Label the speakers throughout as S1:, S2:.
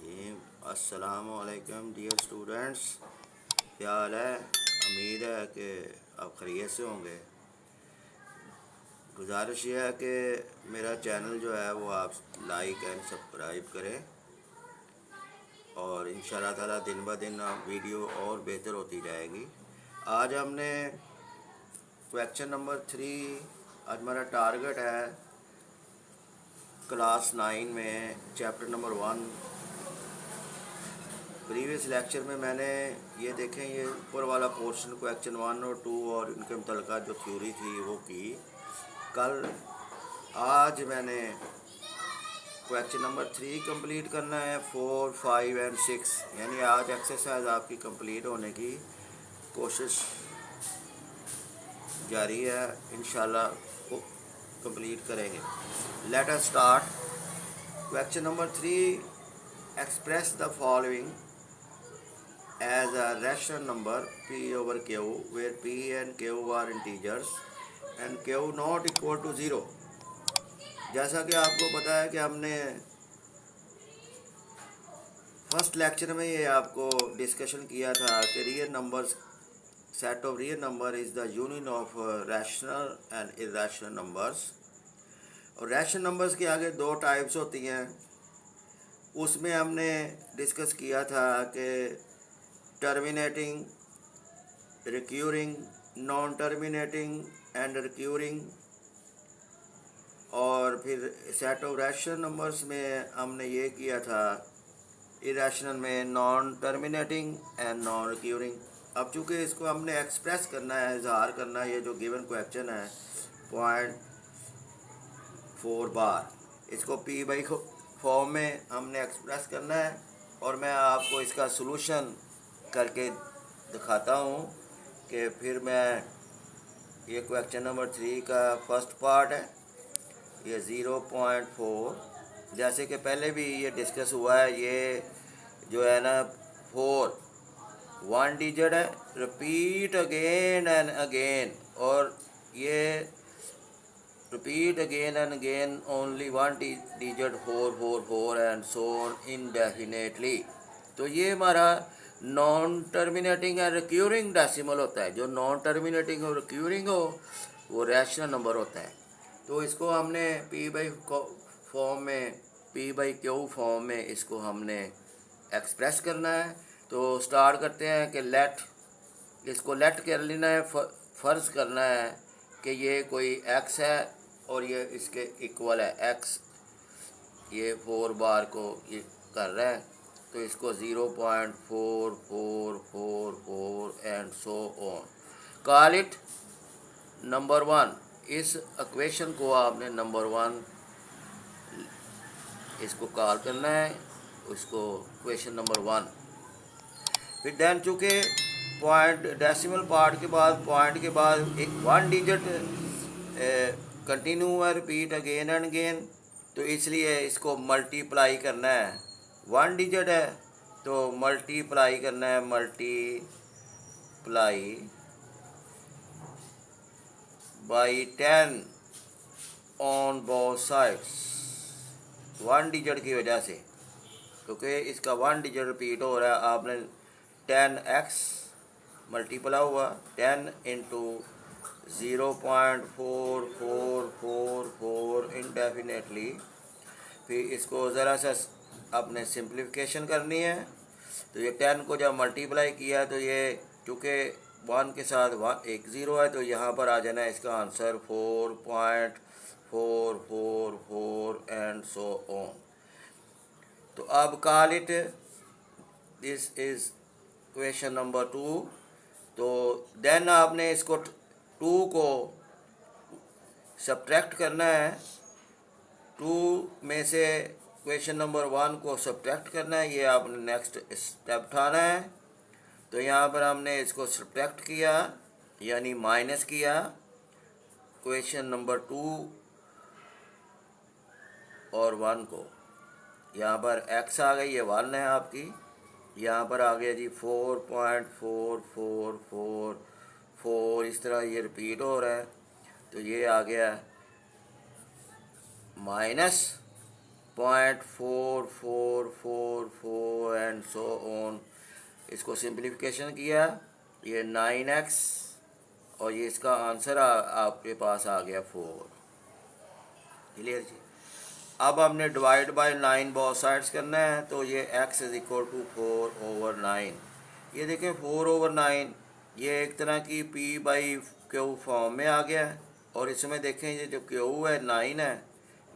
S1: रहीम। अस्सलामुअलैकुम dear students, क्या हाल है? उम्मीद है कि आप खैरियत से होंगे। गुजारिश यह है कि मेरा चैनल जो है वो आप लाइक एंड सब्सक्राइब करें और इंशाल्लाह ताला दिन ब दिन वीडियो और बेहतर होती जाएगी। आज हमने क्वेश्चन नंबर 3, आज हमारा टारगेट है क्लास 9 में चैप्टर नंबर 1। प्रीवियस लेक्चर में मैंने ये देखें, ये ऊपर वाला पोर्शन क्वेश्चन 1 और 2 और इनके मुतल्लिक़ जो थ्योरी थी वो की। कल आज मैंने क्वेश्चन नंबर 3 कंप्लीट करना है, 4, 5 एंड 6, यानी आज एक्सरसाइज आपकी कंप्लीट होने की कोशिश जारी है। इंशाल्लाह वो कंप्लीट करेंगे। Let us start. Question number 3, express the following as a rational number p over q where p and q are integers and q not equal to 0। जैसा कि आपको पता है कि हमने फर्स्ट लेक्चर में ये आपको डिस्कशन किया था कि real numbers, set of real number is the union of rational and irrational numbers. और रैशनल नंबर्स के आगे दो टाइप्स होती हैं। उसमें हमने डिस्कस किया था कि terminating, recurring, non terminating and recurring. और फिर सेट ऑफ रैशनल नंबर्स में हमने ये किया था इरेशनल में non terminating and non recurring. अब चूँकि इसको हमने एक्सप्रेस करना है, इजहार करना है, ये जो गिवन क्वेश्चन है 0.4 बार, इसको पी बाई फॉर्म में हमने एक्सप्रेस करना है। और मैं आपको इसका सलूशन करके दिखाता हूँ कि फिर मैं ये क्वेश्चन नंबर 3 का फर्स्ट पार्ट है, ये 0.4, जैसे कि पहले भी ये डिस्कस हुआ है। ये जो है ना 4 1 डिजिट है, रिपीट अगेन एंड अगेन, और ये repeat again and again only 1 digit 4 4 4 and so on indefinitely. तो ये हमारा non terminating and recurring decimal होता है। जो नॉन टर्मिनेटिंग और रिक्यूरिंग हो वो रैशनल नंबर होता है। तो इसको हमने पी बाई फॉर्म में, पी बाई क्यू फॉर्म में इसको हमने एक्सप्रेस करना है। तो स्टार्ट करते हैं कि इसको लेट कर लेना है, फ़र्ज़ करना है कि ये कोई एक्स है और ये इसके इक्वल है एक्स, ये 4 बार को ये कर रहा है। तो इसको 0.4444 and so on, call it number 1। इस इक्वेशन को आपने नंबर 1 इसको कॉल करना है, उसको इक्वेशन नंबर 1। फिर देन चूँकि पॉइंट डेसिमल पार्ट के बाद, पॉइंट के बाद एक 1 डिजिट कंटिन्यू है, रिपीट अगेन एंड अगेन, तो इसलिए इसको मल्टीप्लाई करना है। 1 डिजिट है तो मल्टीप्लाई करना है, multiply by 10 on both sides, 1 digit की वजह से, क्योंकि इसका 1 डिजिट रिपीट हो रहा है। आपने 10x मल्टीप्लाई हुआ 10 इंटू 0.4444 इनडेफिनेटली। फिर इसको ज़रा सा आपने सिंप्लीफिकेशन करनी है। तो ये 10 को जब मल्टीप्लाई किया तो ये चूँकि 1 के साथ 1 ज़ीरो है, तो यहाँ पर आ जाना है इसका आंसर 4.444 एंड सो ऑन। तो अब call it, this is question number 2। तो देन आपने इसको 2 को सब्ट्रैक्ट करना है, 2 में से क्वेश्चन नंबर 1 को सब्ट्रैक्ट करना है। ये आपने नेक्स्ट स्टेप उठाना है। तो यहाँ पर हमने इसको सब्ट्रैक्ट किया, यानी माइनस किया क्वेश्चन नंबर 2 और 1 को। यहाँ पर x आ गई, ये 1 है आपकी। यहाँ पर आ गया जी 4.4444, इस तरह ये रिपीट हो रहा है। तो ये आ गया माइनस 0.4444 एंड सो ऑन। इसको सिंप्लीफिकेशन किया, ये 9x और ये इसका आंसर आपके पास आ गया 4। क्लियर जी। अब हमने डिवाइड बाय 9 बोथ साइड्स करना है, तो ये x इज इक्वल टू 4/9। ये देखें 4/9 ये एक तरह की p/q फॉर्म में आ गया है। और इसमें देखें ये जो q है 9 है,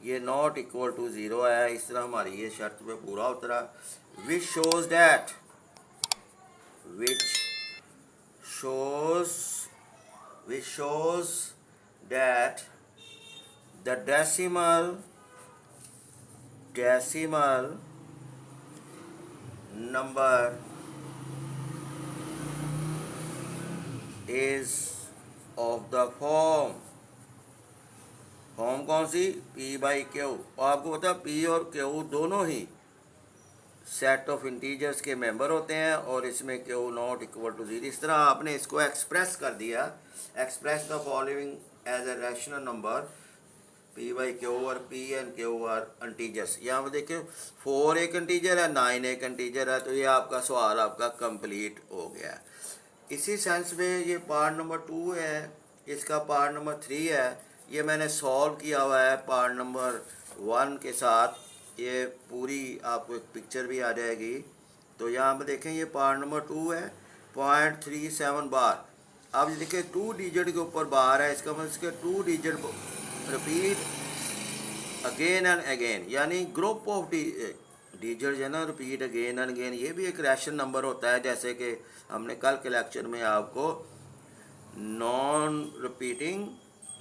S1: ये नॉट इक्वल टू 0 है। इस तरह हमारी ये शर्त पे पूरा उतरा। Which shows that the decimal number is of the form कौन सी, p/q। और आपको पता है p और q दोनों ही सेट ऑफ इंटीजर्स के मेंबर होते हैं, और इसमें q नॉट इक्वल टू 0। इस तरह आपने इसको एक्सप्रेस कर दिया। Express the following as a rational number p/q और p and q are integers. यहाँ पर देखिए 4 एक इंटीजर है, 9 एक इंटीजर है, तो ये आपका सवाल आपका कंप्लीट हो गया। इसी सेंस में ये पार्ट नंबर 2 है, इसका पार्ट नंबर 3 है, ये मैंने सॉल्व किया हुआ है पार्ट नंबर 1 के साथ। ये पूरी आपको एक पिक्चर भी आ जाएगी। तो यहाँ पर देखें ये पार्ट नंबर 2 है, 0.37 बार। अब ये देखिए 2 डिजिट के ऊपर बार है, इसका मतलब इसके 2 digit repeat again and again, यानी ग्रुप ऑफ डिजिट जो है ना रिपीट अगेन एंड अगेन। ये भी एक रैशनल नंबर होता है, जैसे कि हमने कल के लेक्चर में आपको non repeating,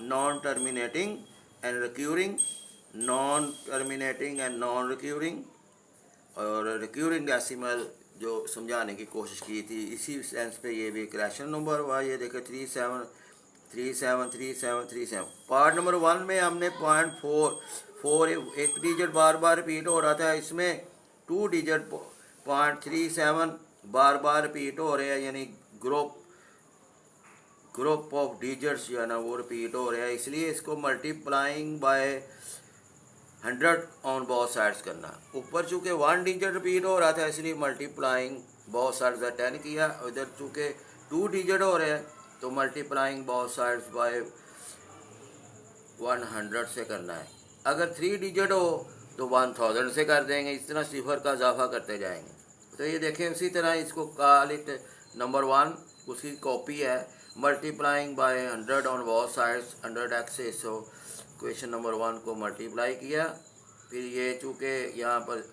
S1: non terminating and recurring, non terminating and non recurring और रिक्यूरिंग डेसिमल जो समझाने की कोशिश की थी। इसी सेंस पे ये भी एक रैशनल नंबर हुआ। ये देखें 37373737। पार्ट नंबर 1 में हमने 0.4 एक डिजिट बार बार रिपीट हो रहा था, इसमें 2 डिजिट 0.37 बार बार रिपीट हो रहे हैं, यानी ग्रुप ऑफ डिजिट्स जो है ना वो रिपीट हो रहे हैं। इसलिए इसको multiplying by 100 on both sides करना। ऊपर चूँकि 1 डिजिट रिपीट हो रहा था, इसलिए मल्टीप्लाइंग बोथ साइड्स बाय 10 किया। इधर चूँकि 2 डिजिट हो रहे हैं, तो मल्टीप्लाइंग बोथ साइड्स बाय 100 से करना है। अगर 3 डिजिट हो तो 1000 से कर देंगे। इस तरह सिफर का इजाफा करते जाएंगे। तो ये देखें उसी तरह इसको कॉल इट नंबर 1, उसकी कॉपी है। Multiplying by 100 on both sides, 100x से सो क्वेश्चन नंबर 1 को मल्टीप्लाई किया। फिर ये चूँकि यहाँ पर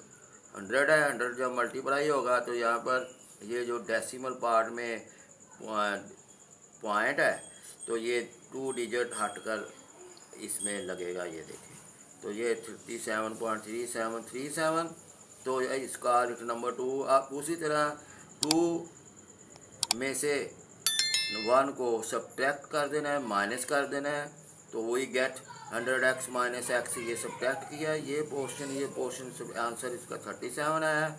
S1: 100 है, 100 जब मल्टीप्लाई होगा तो यहाँ पर ये जो डेसिमल पार्ट में पॉइंट है, तो ये 2 डिजिट हटकर इसमें लगेगा। ये देखें, तो ये 37.3737। तो इसका नंबर 2। आप उसी तरह 2 में से 1 को सब्ट्रैक्ट कर देना है, माइनस कर देना है, तो वही गेट 100x माइनस x ये सब्ट्रैक्ट किया। ये पोर्शन आंसर इसका 37 है।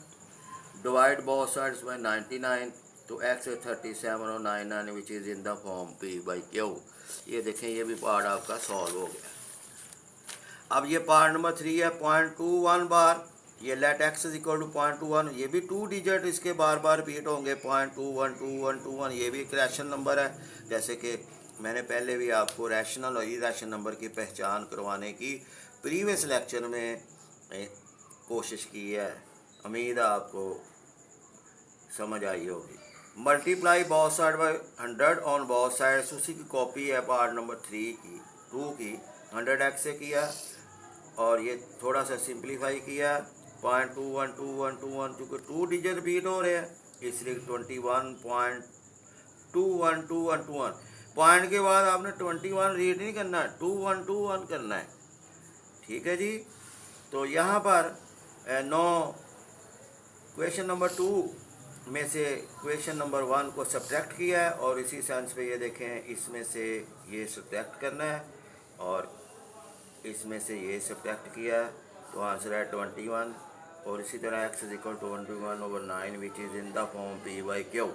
S1: डिवाइड बोथ साइड्स बाय 99, तो x 37 और 99 विच is in the form p/q। ये देखें ये भी पार्ट आपका सॉल्व हो गया। अब ये पार्ट नंबर 3 है, 0.21 बार। ये let x is equal to 0.21। ये भी 2 डिजिट इसके बार बार रिपीट होंगे, 0.212121। ये भी एक रैशनल नंबर है, जैसे कि मैंने पहले भी आपको रैशनल और इरैशनल नंबर की पहचान करवाने की प्रीवियस लेक्चर में कोशिश की है। उम्मीद है आपको समझ आई होगी। Multiply both side by 100 on both sides, उसी की कॉपी है पार्ट नंबर 2 की। 100x से किया और ये थोड़ा सा सिंप्लीफाई किया। 0.212121 चूँकि 2 डिजिट रिपीट हो रहे हैं, इसलिए 21.212121। पॉइंट के बाद आपने 21 रीड नहीं करना है, 2121 करना है। ठीक है जी। तो यहाँ पर 9 क्वेश्चन नंबर 2 में से क्वेश्चन नंबर 1 को सब्ट्रैक्ट किया है, और इसी सेंस पे ये देखें इसमें से ये सब्ट्रैक्ट करना है और इसमें से ये सब्ट्रैक्ट किया है, तो आंसर है 21। और इसी तरह x is equal to 21/9 which is in the form p/q।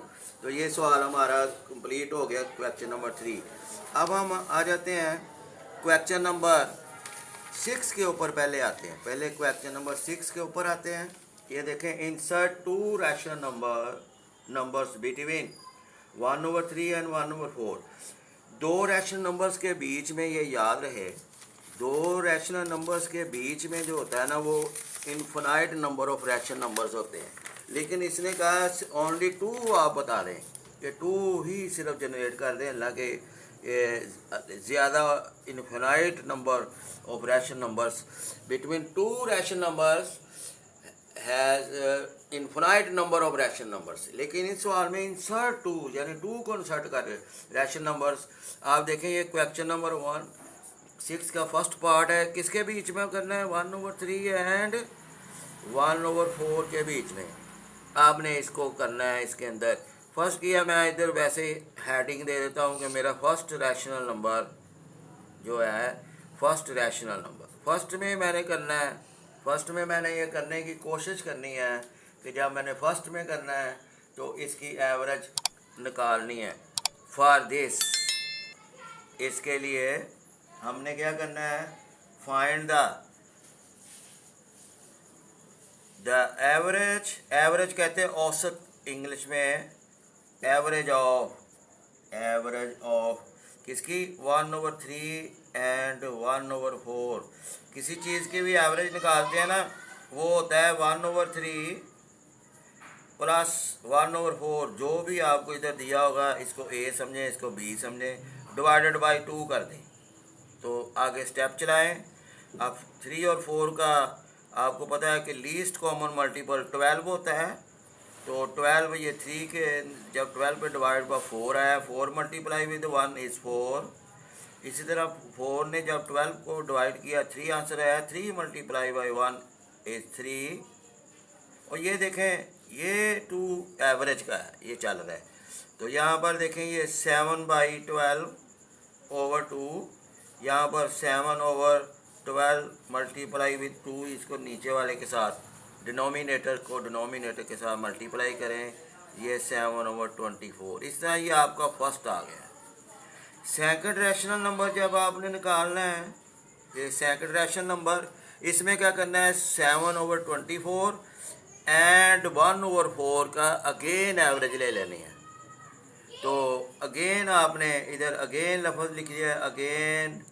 S1: तो ये सवाल हमारा कंप्लीट हो गया क्वेश्चन नंबर 3। अब हम आ जाते हैं क्वेश्चन नंबर 6 के ऊपर। पहले क्वेश्चन नंबर 6 के ऊपर आते हैं। ये देखें, insert to rational numbers between 1/3 and 1/4। दो रैशनल नंबर्स के बीच में, ये याद रहे, दो रैशनल नंबर्स के बीच में जो होता है ना, वो infinite number of rational numbers होते हैं। लेकिन इसने कहा ओनली 2 आप बता दें कि 2 ही सिर्फ जनरेट कर दें, हालांकि ज़्यादा infinite number of rational numbers between 2 rational numbers has infinite number of rational numbers. लेकिन इस सवाल में इंसर्ट 2 यानी 2 को इंसर्ट कर रैशनल नंबर्स। आप देखें, ये क्वेश्चन नंबर 6 का फर्स्ट पार्ट है, किसके बीच में करना है? 1/3 एंड 1/4 के बीच में आपने इसको करना है। इसके अंदर फर्स्ट किया, मैं इधर वैसे हेडिंग दे देता हूँ कि मेरा फर्स्ट रैशनल नंबर जो है, फर्स्ट रैशनल नंबर, फर्स्ट में मैंने करना है। फर्स्ट में मैंने ये करने की कोशिश करनी है कि जब मैंने फर्स्ट में करना है तो इसकी एवरेज निकालनी है। फॉर दिस, इसके लिए हमने क्या करना है? Find the average. एवरेज कहते हैं औसत, इंग्लिश में एवरेज ऑफ किसकी? 1/3 एंड 1/4। किसी चीज़ की भी एवरेज निकालते हैं ना, वो होता है 1/3 प्लस 1/4। जो भी आपको इधर दिया होगा, इसको ए समझें, इसको बी समझें, डिवाइडेड बाई 2 कर दें। तो आगे स्टेप चलाएं। अब 3 और 4 का आपको पता है कि लीस्ट कॉमन मल्टीपल 12 होता है। तो 12, ये 3 के जब 12 पे डिवाइड बाई 4 आया, 4 मल्टीप्लाई विद 1 इज़ 4। इसी तरह 4 ने जब 12 को डिवाइड किया, 3 आंसर आया, 3 मल्टीप्लाई बाई 1 इज़ 3। और ये देखें, ये 2 एवरेज का है, ये चल रहा है। तो यहाँ पर देखें, ये 7/12/2, यहाँ पर 7/12 मल्टीप्लाई विद 2, इसको नीचे वाले के साथ डिनोमिनेटर को डिनोमिनेटर के साथ मल्टीप्लाई करें, ये 7/24। इस तरह ये आपका फर्स्ट आ गया। सेकंड रैशनल नंबर जब आपने निकालना है, ये सेकंड रैशनल नंबर, इसमें क्या करना है? 7/24 एंड 1/4 का अगेन एवरेज ले लेनी है। तो अगेन आपने इधर अगेन लफ्ज़ लिख लिया, अगेन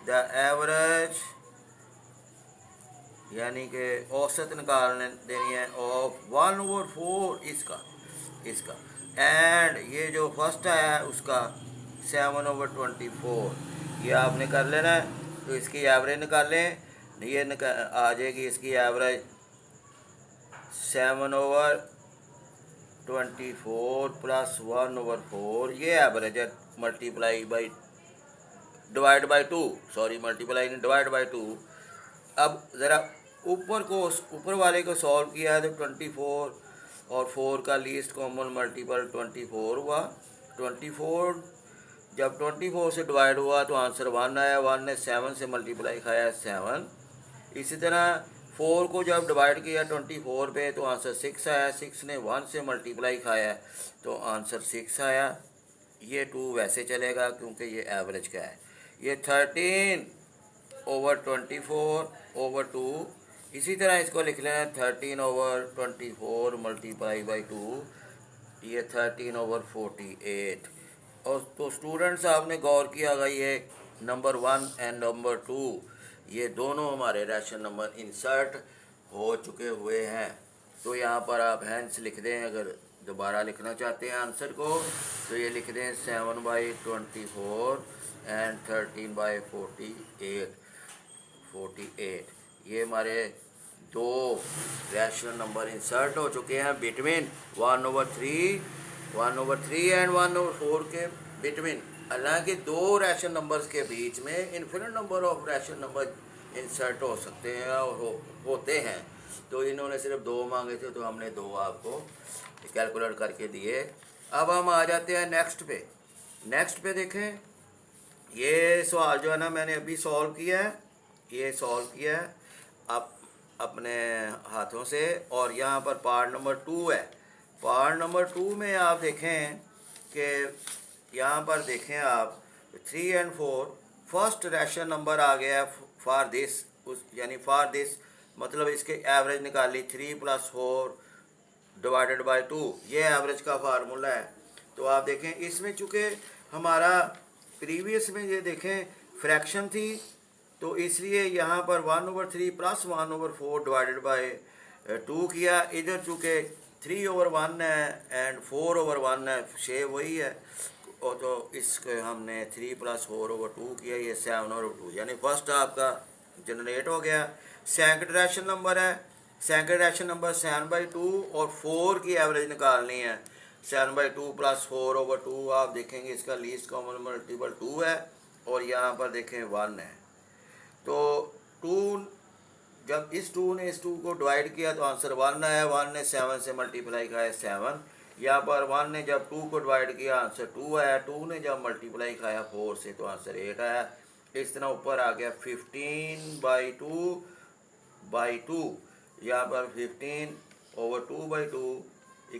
S1: द एवरेज, यानी कि औसत निकालने देनी है ऑफ 1/4 इसका एंड ये जो फर्स्ट आया है उसका 7/24, ये आपने कर लेना है। तो इसकी एवरेज निकालें, ये आ जाएगी इसकी एवरेज 7/24 प्लस 1/4, ये एवरेज है, multiply by divide by 2, sorry multiply नहीं, डिवाइड बाई 2। अब ज़रा ऊपर वाले को सॉल्व किया है तो 24 और 4 का लीस्ट कॉमन मल्टीपल 24 हुआ। 24 जब 24 से डिवाइड हुआ तो आंसर 1 आया, 1 ने 7 से मल्टीप्लाई खाया 7। इसी तरह 4 को जब डिवाइड किया 24 पे तो आंसर 6 आया, 6 ने 1 से मल्टीप्लाई खाया तो आंसर 6 आया। ये 2 वैसे चलेगा क्योंकि ये एवरेज का है। ये 13/24/2, इसी तरह इसको लिख लेना 13/24 मल्टीप्लाई बाई 2, ये 13/48। और तो स्टूडेंट्स आपने गौर किया होगा, ये नंबर 1 एंड नंबर 2 ये दोनों हमारे रैशनल नंबर इंसर्ट हो चुके हुए हैं। तो यहाँ पर आप हैंस लिख दें, अगर दोबारा लिखना चाहते हैं आंसर को तो ये लिख दें 7/24 एंड 13/48। ये हमारे दो रैशनल नंबर इंसर्ट हो चुके हैं बिटवीन 1/3 एंड 1/4 के बिटवीन। हालांकि दो रैशनल नंबर्स के बीच में infinite number of rational number insert हो सकते हैं और होते हैं। तो इन्होंने सिर्फ 2 मांगे थे तो हमने 2 आपको कैलकुलेट करके दिए। अब हम आ जाते हैं नेक्स्ट पे देखें, ये सवाल जो है ना मैंने अभी सॉल्व किया है, ये सॉल्व किया है आप अपने हाथों से। और यहाँ पर पार्ट नंबर 2 है। पार्ट नंबर 2 में आप देखें कि यहाँ पर देखें आप 3 एंड 4 फर्स्ट रैशनल नंबर आ गया फॉर दिस, यानी फॉर दिस मतलब इसके एवरेज निकाली 3 + 4 डिवाइडेड बाय 2, ये एवरेज का फार्मूला है। तो आप देखें इसमें चूँकि हमारा प्रीवियस में ये देखें फ्रैक्शन थी, तो इसलिए यहाँ पर 1/3 + 1/4 डिवाइडेड बाय 2 किया। इधर चूँकि 3/1 है एंड 4/1 है, शेप वही है, और तो इसके हमने 3 + 4/2 किया, ये 7/2, यानी फर्स्ट आपका जनरेट हो गया। सेकंड रैशन नंबर है, सेकंड रैशन नंबर 7/2 और 4 की एवरेज निकालनी है। 7/2 + 4/2 आप देखेंगे इसका लीस्ट कॉमन मल्टीपल 2 है, और यहाँ पर देखें 1 है। तो 2, जब इस 2 ने इस 2 को डिवाइड किया तो आंसर 1 आया। 1 ने 7 से मल्टीप्लाई किया है 7। यहाँ पर 1 ने जब 2 को डिवाइड किया आंसर 2 आया। 2 ने जब मल्टीप्लाई खाया 4 से तो आंसर 8 आया। इस तरह ऊपर आ गया 15/2/2। यहाँ पर 15/2/2 =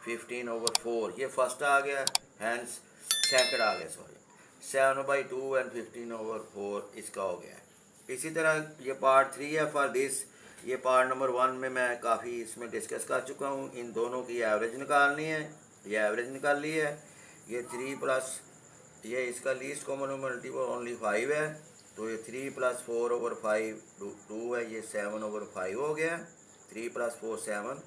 S1: 15/4, ये फर्स्ट आ गया, हैंस सेकंड आ गया, सॉरी 7/2 और 15/4 इसका हो गया। इसी तरह ये पार्ट 3 है फॉर दिस। ये पार्ट नंबर 1 में मैं काफ़ी इसमें डिस्कस कर चुका हूँ। इन दोनों की एवरेज निकालनी है, ये एवरेज निकाल ली है। ये 3 प्लस, ये इसका लीस्ट कॉमन मल्टीपल ओनली 5 है, तो ये 3 + 4/5 2 है, ये 7/5 हो गया। 3 + 4 7,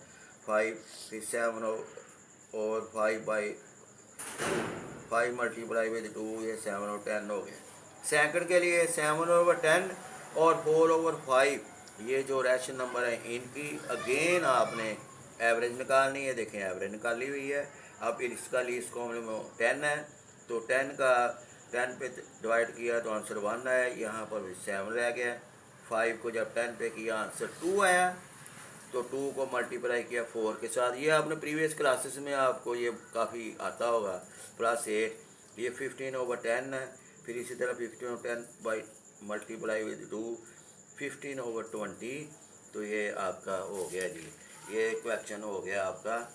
S1: 5, फिर 7/5/5 मल्टीप्लाई विद 2, ये 7/10 हो गया। सेकंड के लिए 7/10 और 4/5, ये जो रैशन नंबर है इनकी अगेन आपने एवरेज निकालनी है। देखें एवरेज निकाली हुई है। अब इसका लीस्ट कॉमन 10 है, तो 10 का 10 पे डिवाइड किया तो आंसर 1 आया। यहाँ पर भी 7 रह गया। 5 को जब 10 पे किया आंसर 2 आया, तो 2 को मल्टीप्लाई किया 4 के साथ। ये आपने प्रीवियस क्लासेस में आपको ये काफ़ी आता होगा, +8, ये 15/10 है। फिर इसी तरह 15/10 बाई मल्टीप्लाई विद 2, 15/20, तो ये आपका हो गया जी, ये क्वेश्चन हो गया आपका।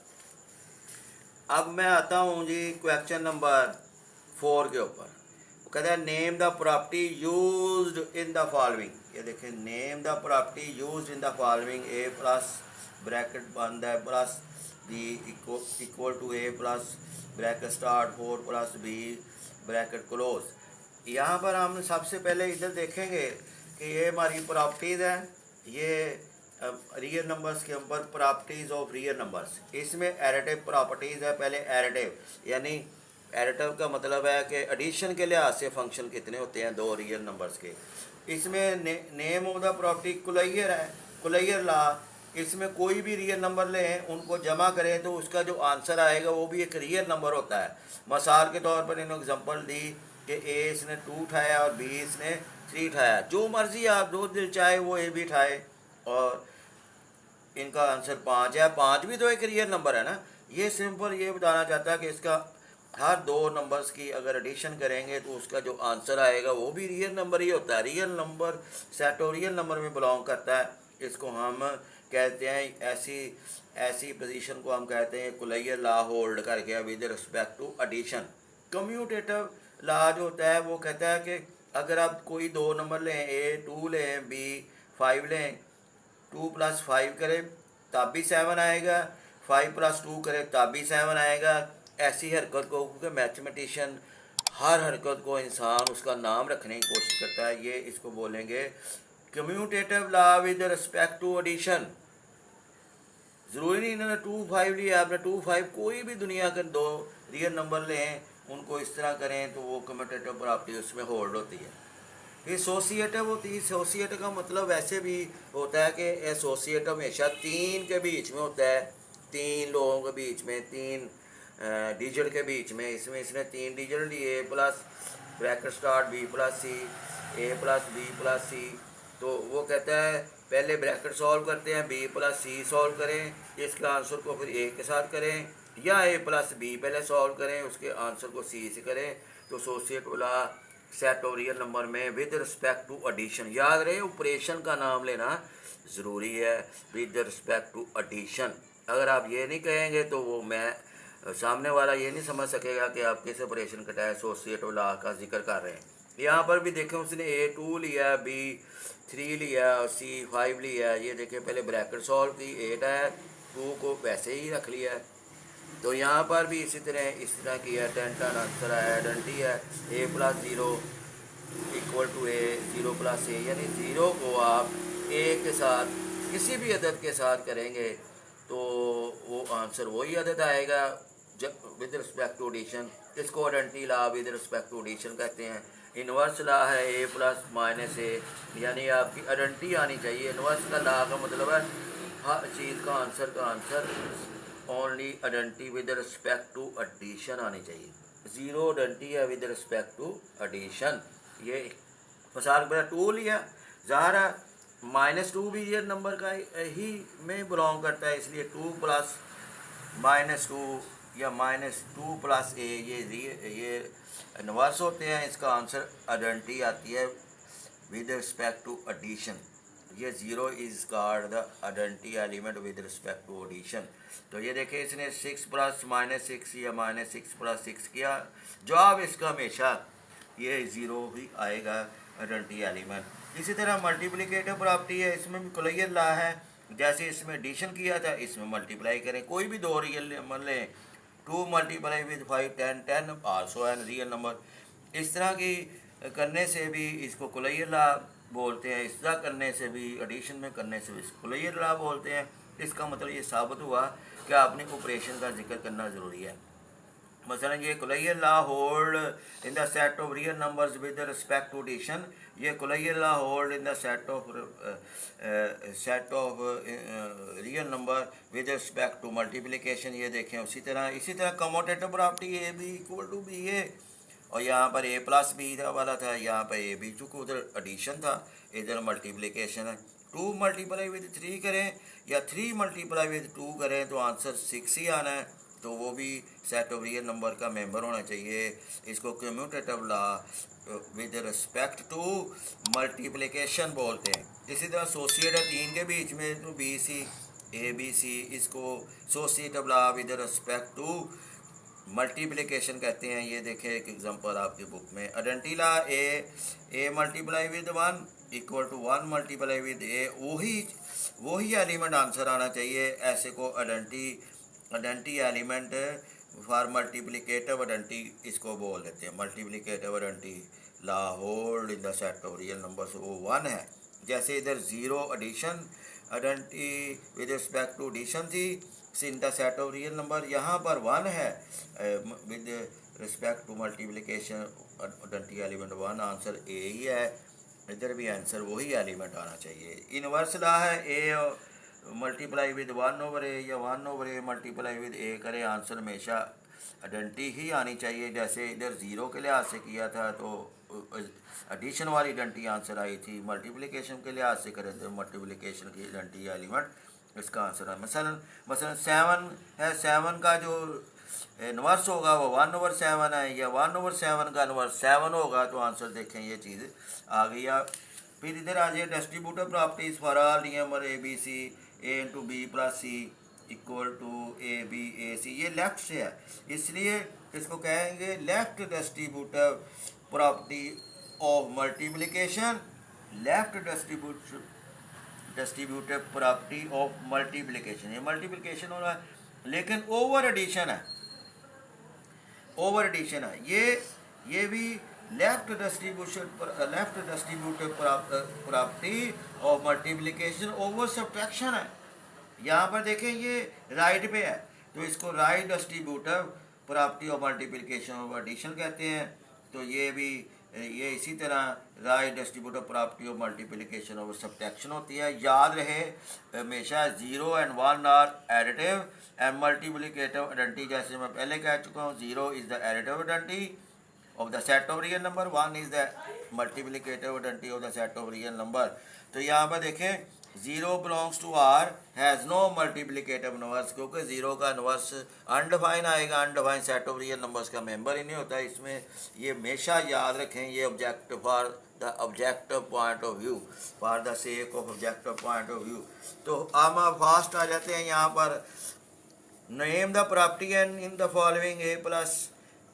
S1: अब मैं आता हूँ जी क्वेश्चन नंबर 4 के ऊपर। कहता है name the property used in the following. ये देखें, name the property used in the following. a plus bracket बंद है plus b equal to a plus bracket start 4 plus b bracket close. यहाँ पर हम सबसे पहले इधर देखेंगे कि ये हमारी प्रॉपर्टीज़ है। ये रियल नंबर्स के ऊपर प्रॉपर्टीज़ ऑफ रियल नंबर्स। इसमें एडिटिव प्रॉपर्टीज़ है। पहले एडिटिव, यानी एडिटिव का मतलब है कि एडिशन के लिहाज से फंक्शन कितने होते हैं दो रियल नंबर्स के। इसमें नेम ऑफ द प्रॉपर्टी कुलैयर है, कुलैयर लॉ। इसमें कोई भी रियल नंबर लें, उनको जमा करें तो उसका जो आंसर आएगा वो भी एक रियल नंबर होता है। मिसाल के तौर पर इन्होंने एग्जांपल दी कि ए इसने 2 उठाया और बी इसने 3 उठाया। जो मर्जी आप जो दिल चाहे वो ए भी उठाए, और इनका आंसर 5 है। 5 भी तो एक रियल नंबर है ना। ये सिंपल ये बताना चाहता है कि इसका हर दो नंबर्स की अगर एडिशन करेंगे तो उसका जो आंसर आएगा वो भी रियल नंबर ही होता है। रियल नंबर सेटोरियल नंबर में बिलोंग करता है। इसको हम कहते हैं, ऐसी पोजीशन को हम कहते हैं कुलैयर लॉ होल्ड करके with respect to addition. Commutative law जो होता है वो कहता है कि अगर आप कोई दो नंबर लें, ए 2 लें, बी 5 लें, 2 + 5 करें तब भी 7 आएगा, 5 + 2 करें तब भी 7 आएगा। ऐसी हरकत को, क्योंकि मैथमेटिशियन हर हरकत को इंसान उसका नाम रखने की कोशिश करता है, ये इसको बोलेंगे commutative law with respect to addition. ज़रूरी नहीं इन्होंने 2 5 लिया, आपने 2 5 कोई भी दुनिया के दो रियल नंबर लें, उनको इस तरह करें तो वो कम्यूटेटिव प्रॉपर्टी उसमें होल्ड होती है। एसोसिएटिव होती है। एसोसिएटिव का मतलब वैसे भी होता है कि एसोसिएटिव हमेशा 3 के बीच में होता है, 3 लोगों के बीच में, 3 डिजिट के बीच में। इसमें इसने 3 डिजिट लिए, plus bracket start b + c, a + b + c। तो वो कहता है पहले ब्रैकेट सॉल्व करते हैं, b + c सॉल्व करें, इसका आंसर को फिर a के साथ करें, या a + b पहले सॉल्व करें, उसके आंसर को c से करें। तो एसोसिएटिव लॉ सेट और रियल नंबर में विद रिस्पेक्ट टू एडिशन। याद रहे ऑपरेशन का नाम लेना ज़रूरी है, विद रिस्पेक्ट टू एडिशन। अगर आप ये नहीं कहेंगे तो वो सामने वाला ये नहीं समझ सकेगा कि आप किस ऑपरेशन का एसोसिएटिव लॉ का जिक्र कर रहे हैं। यहाँ पर भी देखें उसने A2 लिया, B3 लिया और C5 लिया। ये देखें पहले ब्रैकेट सॉल्व की, 8 है, 2 को वैसे ही रख लिया है। तो यहाँ पर भी इसी तरह इस तरह किया, 10 10 आंसर है, आइडेंटिटी है A + 0 = A, 0 + A, यानी 0 को आप A के साथ किसी भी अदद के साथ करेंगे तो वो आंसर वही अदद आएगा विद रिस्पेक्ट टू एडिशन। इसको identity law with respect to addition कहते हैं। इन्वर्स ला है A + -A, यानी आपकी आइडेंटिटी आनी चाहिए। इन्वर्स का ला का मतलब है हर चीज़ का answer only identity with respect to addition आनी चाहिए। 0 आइडेंटिटी है विद रिस्पेक्ट टू एडिशन। ये मिसाल के 2 लिया, ज़ाहिर है -2 भी ये नंबर का ही में बिलोंग करता है, इसलिए 2 + -2 या -2 + A ये इन्वर्स होते हैं। इसका आंसर आइडेंटिटी आती है विद रिस्पेक्ट टू एडिशन। ये 0 is called the identity element with respect to addition. तो ये देखें इसने 6 + -6 या -6 + 6 किया, जवाब इसका हमेशा ये 0 ही आएगा आइडेंटिटी एलिमेंट। इसी तरह मल्टीप्लिकेटिव प्रॉपर्टी है, इसमें भी कोलियर ला है। जैसे इसमें एडिशन किया था, इसमें मल्टीप्लाई करें। कोई भी दो रियल नंबर लें, 2 × 5 10 10 आल्सो एन रियल नंबर। इस तरह की करने से भी इसको कोलियर ला बोलते हैं। इस तरह करने से भी, एडिशन में करने से भी इसको कोलियर ला बोलते हैं। इसका मतलब ये साबित हुआ कि आपने ऑपरेशन का जिक्र करना ज़रूरी है। मसलन ये closure law hold in the set of real numbers with respect to addition. ये closure law hold in the set of real number with respect to multiplication. ये देखें इसी तरह commutative property A B = BA, और यहाँ पर A + B वाला था, यहाँ पर A B, चूँकि उधर एडिशन था, इधर मल्टीप्लिकेशन है। 2 × 3 करें या 3 × 2 करें तो आंसर 6 ही आना है। तो वो भी सेट ऑफ रियल नंबर का मेंबर होना चाहिए। इसको commutative law with respect to multiplication बोलते हैं। इसी तरह एसोसिएट है 3 के बीच में, तो BC ABC, इसको associative law with respect to multiplication कहते हैं। ये देखें एक एग्जांपल आपकी बुक में, आइडेंटिटी ला A × 1 = 1 × A, वही एलिमेंट आंसर आना चाहिए। ऐसे को identity element for multiplicative identity इसको बोल देते हैं। Multiplicative identity law hold in the set of real numbers, वो 1 है। जैसे इधर 0 addition identity with respect to addition थी in the set of real number, यहाँ पर 1 है with respect to multiplication identity element 1, answer A ही है। इधर भी आंसर वही एलिमेंट आना चाहिए। इनवर्स ला है A मल्टीप्लाई विद 1/A या 1/A मल्टीप्लाई विद A करें, आंसर हमेशा आइडेंटिटी ही आनी चाहिए। जैसे इधर 0 के लिहाज से किया था तो एडिशन वाली आइडेंटिटी आंसर आई थी, मल्टीप्लिकेशन के लिहाज से करें तो मल्टीप्लिकेशन की आइडेंटिटी एलिमेंट इसका आंसर है। मसलन 7 है, 7 का जो इन्वर्स होगा वो 1/7 है, या 1/7 का इन्वर्स 7 होगा, तो आंसर देखें ये चीज़ आ गई। फिर इधर आ जाए distributive properties for all number ABC A × B + C = AB AC। ये लेफ्ट से है, इसलिए इसको कहेंगे left distributive property of multiplication, left distributive property of multiplication. ये मल्टीप्लिकेशन हो रहा है लेकिन ओवर एडिशन है, ये भी left distributive property of multiplication over subtraction है। यहाँ पर देखें ये राइट पे है, तो इसको right distributive property of multiplication of addition कहते हैं। तो ये इसी तरह right distributive property of multiplication of subtraction होती है। याद रहे हमेशा 0 and 1 are additive and multiplicative identity. जैसे मैं पहले कह चुका हूँ, 0 is the additive identity of the set of real number, 1 is the multiplicative identity of the set of real number। तो यहाँ पर देखें 0 belongs to R has no multiplicative inverse, क्योंकि 0 का इन्वर्स अनडिफाइन आएगा, undefine set of real numbers का member ही नहीं होता इसमें। ये हमेशा याद रखें, ये objective for the objective point of view, for the sake of objective point of view. तो हम फास्ट आ जाते हैं यहाँ पर। Name the property and in the following A +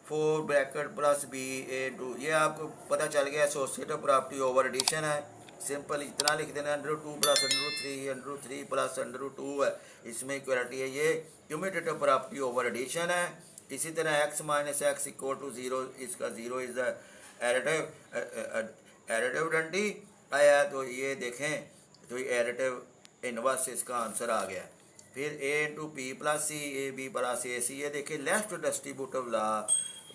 S1: 4 bracket plus B A two, ये आपको पता चल गया एसोसिएटिव प्रॉपर्टी ओवर एडिशन है। सिंपल इतना लिख देना, under two plus under three plus under to है, इसमें इक्वलिटी है। ये क्यूमुलेटिव प्रॉपर्टी ओवर एडिशन है। इसी तरह X minus X equal to zero, इसका zero is the additive identity आया, तो ये देखें तो ये एडिटिव इनवर्स इसका आंसर आ गया। फिर A into P plus C, A B plus A C, ये देखिए left distributive law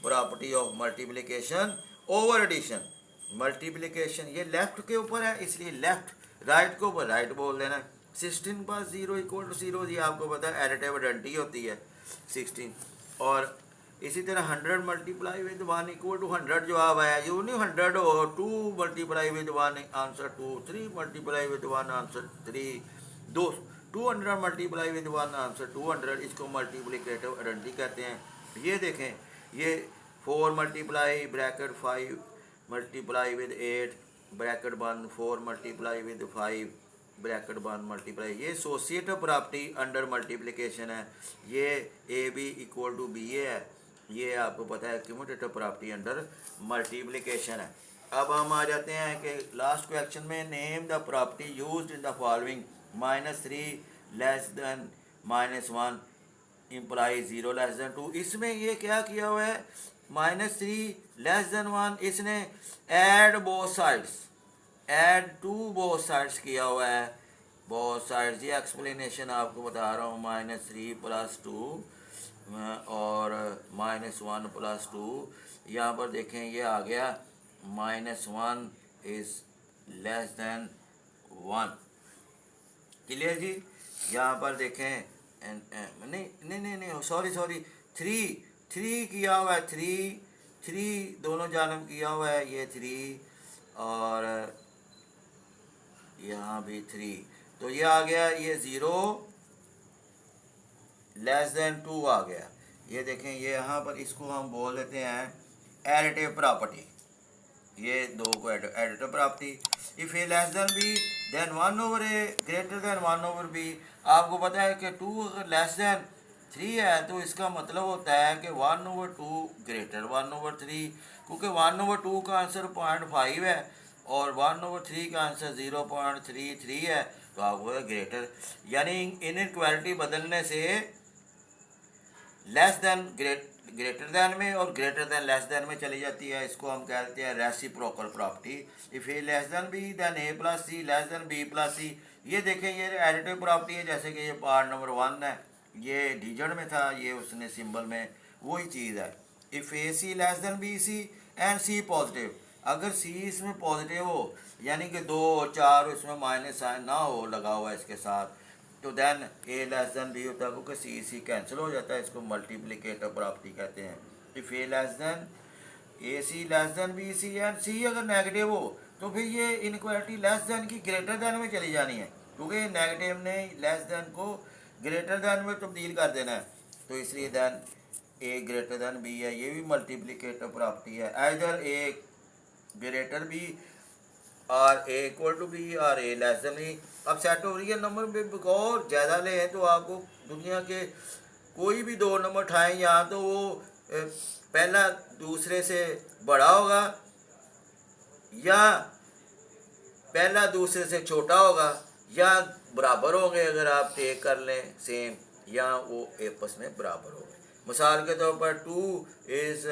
S1: property of multiplication over addition. Multiplication ये लेफ्ट के ऊपर है, इसलिए लेफ्ट, राइट के ऊपर राइट बोल देना। 16 plus zero equal to zero, ये आपको पता है एडिटिव आइडेंटिटी होती है 16। और इसी तरह 100 मल्टीप्लाई विद 1 इक्वल टू 100 जवाब आया, यू नहीं 100 हो, 2 multiply with 1 answer 2, 3 multiply with 1 answer 3, 200 multiply with 1 answer 200, इसको मल्टीप्लिकेटिव आइडेंटिटी कहते हैं। ये देखें, ये 4 multiply bracket 5 multiply with 8 bracket 1, 4 multiply with 5 bracket 1 multiply, ये एसोसिएटिव प्रॉपर्टी अंडर मल्टीप्लिकेशन है। ये A B equal to B A है, ये आपको पता है क्यूमुलेटिव प्रॉपर्टी अंडर मल्टीप्लिकेशन है। अब हम आ जाते हैं कि लास्ट क्वेश्चन में, name the property used in the following, -3 less than -1 imply 0 less than 2। इसमें ये क्या किया हुआ है, -3 लेस देन 1, इसने add both sides, add to both sides किया हुआ है, बोथ साइड्स। ये एक्सप्लेनेशन आपको बता रहा हूँ, -3 प्लस 2 और -1 प्लस 2, यहाँ पर देखें ये आ गया -1 इज लेस देन 1, क्लियर जी। यहाँ पर देखें नहीं सॉरी 3 किया हुआ है, 3 दोनों जानब किया हुआ है, ये 3 और यहाँ भी 3, तो ये आ गया, ये 0 लेस देन 2 आ गया। ये देखें, ये यहाँ पर इसको हम बोल देते हैं एडिटिव प्रॉपर्टी, ये दो को additive property. If A less than B then 1 over A greater than 1 over B. आपको पता है कि 2 अगर लेस देन 3 है तो इसका मतलब होता है कि 1 ओवर 2 ग्रेटर 1 ओवर 3, क्योंकि 1 ओवर 2 का आंसर 0.5 है और 1 ओवर 3 का आंसर 0.33 है, तो आपको ग्रेटर, यानी इनइक्वालिटी बदलने से लेस देन ग्रेटर देन में और ग्रेटर देन लेस देन में चली जाती है। इसको हम कहते हैं reciprocal property. If A less than B then A plus C less than B plus C. ये देखें, ये एडिटिव प्रॉपर्टी है, जैसे कि ये पार्ट नंबर 1 है, ये डिजिट में था, ये उसने सिंबल में वही चीज़ है। If A C less than B C and C positive, अगर सी इसमें पॉजिटिव हो, यानी कि 2 और 4 इसमें माइनस साइन ना हो लगा हुआ इसके साथ, तो देन ए लेस देन बी होता है, क्योंकि सी कैंसिल हो जाता है, इसको मल्टीप्लिकेटिव प्रॉपर्टी कहते हैं। If A less than A C less than B C and C अगर नेगेटिव हो तो फिर ये इनक्वालिटी लेस देन की ग्रेटर देन में चली जानी है, क्योंकि नेगेटिव ने लेस देन को ग्रेटर देन में तब्दील कर देना है, तो इसलिए then A greater than B है, ये भी मल्टीप्लिकेटिव प्रॉपर्टी है। आइदर ए ग्रेटर बी और ए इक्वल टू बी और ए लेस देन बी। अब सेट ऑफ रियल नंबर में और ज़्यादा ले हैं तो आपको दुनिया के कोई भी 2 नंबर उठाएं, यहाँ तो वो पहला दूसरे से बड़ा होगा या पहला दूसरे से छोटा होगा या बराबर होंगे, अगर आप टेक कर लें सेम, या वो आपस में बराबर होंगे। मिसाल के तौर पर 2 इज़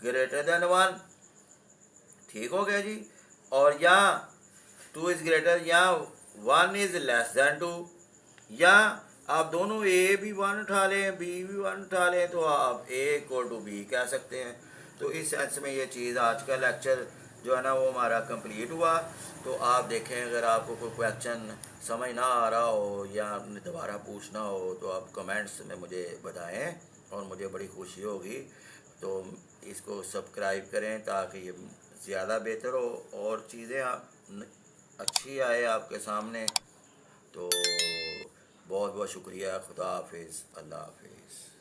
S1: ग्रेटर देन 1, ठीक हो गया जी, और या 2 इज़ ग्रेटर या 1 इज़ लेस देन 2, या आप दोनों ए भी 1 उठा लें बी भी 1 उठा लें तो आप ए इक्वल टू बी कह सकते हैं। तो इस सेंस में ये चीज़, आज का लेक्चर जो है ना वो हमारा कंप्लीट हुआ। तो आप देखें, अगर आपको कोई क्वेश्चन समझ ना आ रहा हो या आपने दोबारा पूछना हो तो आप कमेंट्स में मुझे बताएं और मुझे बड़ी खुशी होगी। तो इसको सब्सक्राइब करें ताकि ये ज़्यादा बेहतर हो और चीज़ें आप अच्छी आए आपके सामने। तो बहुत बहुत शुक्रिया। खुदा हाफिज़, अल्लाह हाफिज़।